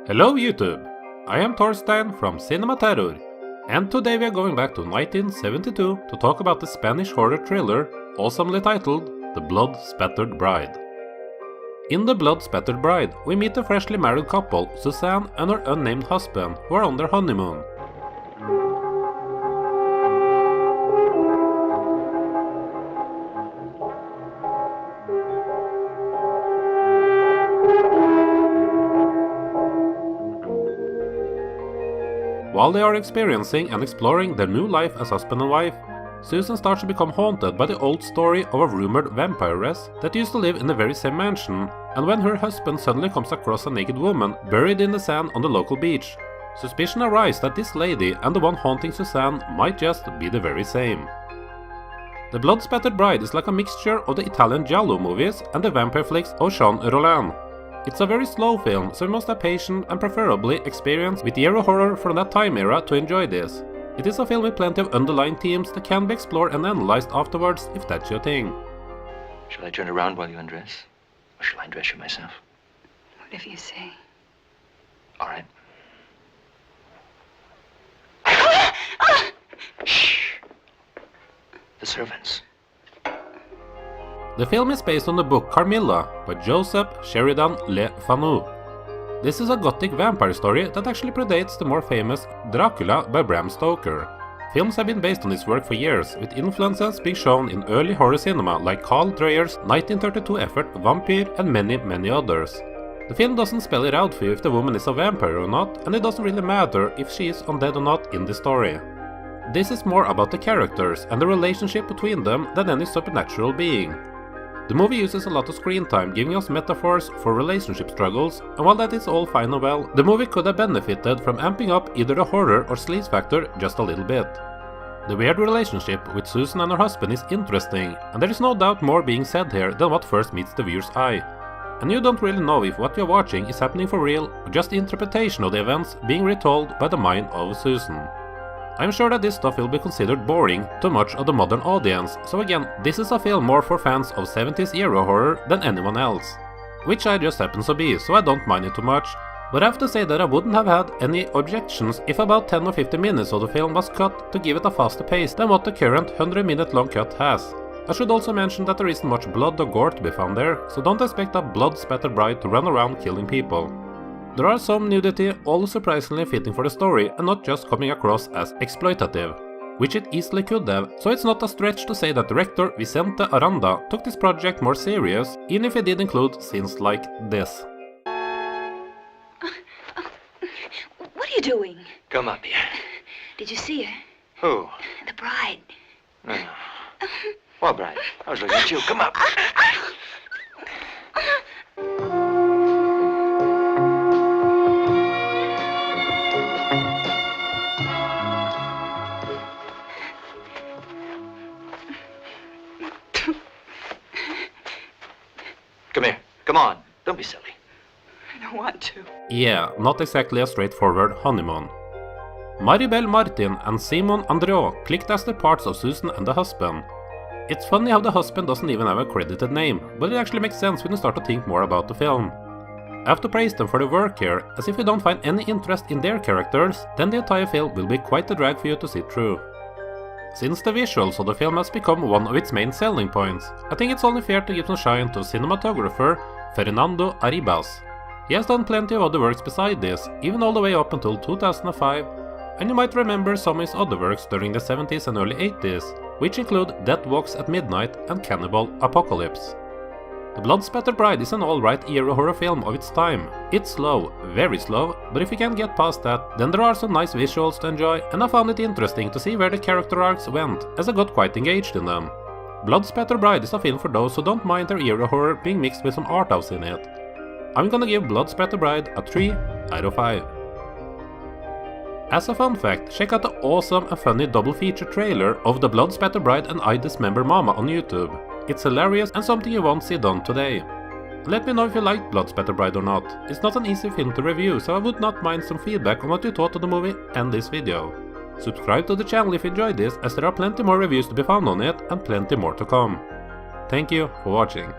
Hello YouTube! I am Thorstein from Cinema Terror, and today we are going back to 1972 to talk about the Spanish horror thriller, awesomely titled The Blood-Spattered Bride. In The Blood-Spattered Bride, we meet a freshly married couple, Suzanne and her unnamed husband, who are on their honeymoon. While they are experiencing and exploring their new life as husband and wife, Susan starts to become haunted by the old story of a rumored vampiress that used to live in the very same mansion, and when her husband suddenly comes across a naked woman buried in the sand on the local beach, suspicion arises that this lady and the one haunting Suzanne might just be the very same. The Blood-Spattered Bride is like a mixture of the Italian giallo movies and the vampire flicks of Jean Rollin. It's a very slow film, so you must have patience and preferably experience with Euro horror from that time era to enjoy this. It is a film with plenty of underlying themes that can be explored and analyzed afterwards if that's your thing. Shall I turn around while you undress? Or shall I undress you myself? Whatever you say. All right. Shh. The servants. The film is based on the book Carmilla by Joseph Sheridan Le Fanu. This is a gothic vampire story that actually predates the more famous Dracula by Bram Stoker. Films have been based on this work for years, with influences being shown in early horror cinema like Carl Dreyer's 1932 effort Vampire and many others. The film doesn't spell it out for you if the woman is a vampire or not, and it doesn't really matter if she is undead or not in the story. This is more about the characters and the relationship between them than any supernatural being. The movie uses a lot of screen time, giving us metaphors for relationship struggles, and while that is all fine and well, the movie could have benefited from amping up either the horror or sleaze factor just a little bit. The weird relationship with Susan and her husband is interesting, and there is no doubt more being said here than what first meets the viewer's eye. And you don't really know if what you're watching is happening for real or just the interpretation of the events being retold by the mind of Susan. I'm sure that this stuff will be considered boring to much of the modern audience, so again, this is a film more for fans of 70s Euro horror than anyone else. Which I just happen to be, so I don't mind it too much, but I have to say that I wouldn't have had any objections if about 10 or 15 minutes of the film was cut to give it a faster pace than what the current 100-minute long cut has. I should also mention that there isn't much blood or gore to be found there, so don't expect a blood-spattered bride to run around killing people. There are some nudity, all surprisingly fitting for the story and not just coming across as exploitative, which it easily could have, so it's not a stretch to say that director Vicente Aranda took this project more serious, even if he did include scenes like this. What are you doing? Come up here. Did you see her? Who? The bride. What bride? I was looking at you. Come up. Come here. Come on. Don't be silly. I don't want to. Yeah, not exactly a straightforward honeymoon. Maribel Martin and Simon Andreot clicked as the parts of Susan and the husband. It's funny how the husband doesn't even have a credited name, but it actually makes sense when you start to think more about the film. I have to praise them for the work here, as if you don't find any interest in their characters, then the entire film will be quite a drag for you to sit through. Since the visuals of the film has become one of its main selling points, I think it's only fair to give some shine to cinematographer Fernando Arribas. He has done plenty of other works beside this, even all the way up until 2005, and you might remember some of his other works during the 70s and early 80s, which include Death Walks at Midnight and Cannibal Apocalypse. The Blood-Spattered Bride is an alright Euro horror film of its time. It's slow, very slow, but if you can get past that, then there are some nice visuals to enjoy, and I found it interesting to see where the character arcs went, as I got quite engaged in them. Blood-Spattered Bride is a film for those who don't mind their Euro horror being mixed with some art house in it. I'm gonna give Blood-Spattered Bride a 3 out of 5. As a fun fact, check out the awesome and funny double feature trailer of The Blood-Spattered Bride and I Dismember Mama on YouTube. It's hilarious and something you won't see done today. Let me know if you liked Blood-Spattered Bride or not. It's not an easy film to review, so I would not mind some feedback on what you thought of the movie and this video. Subscribe to the channel if you enjoyed this, as there are plenty more reviews to be found on it and plenty more to come. Thank you for watching.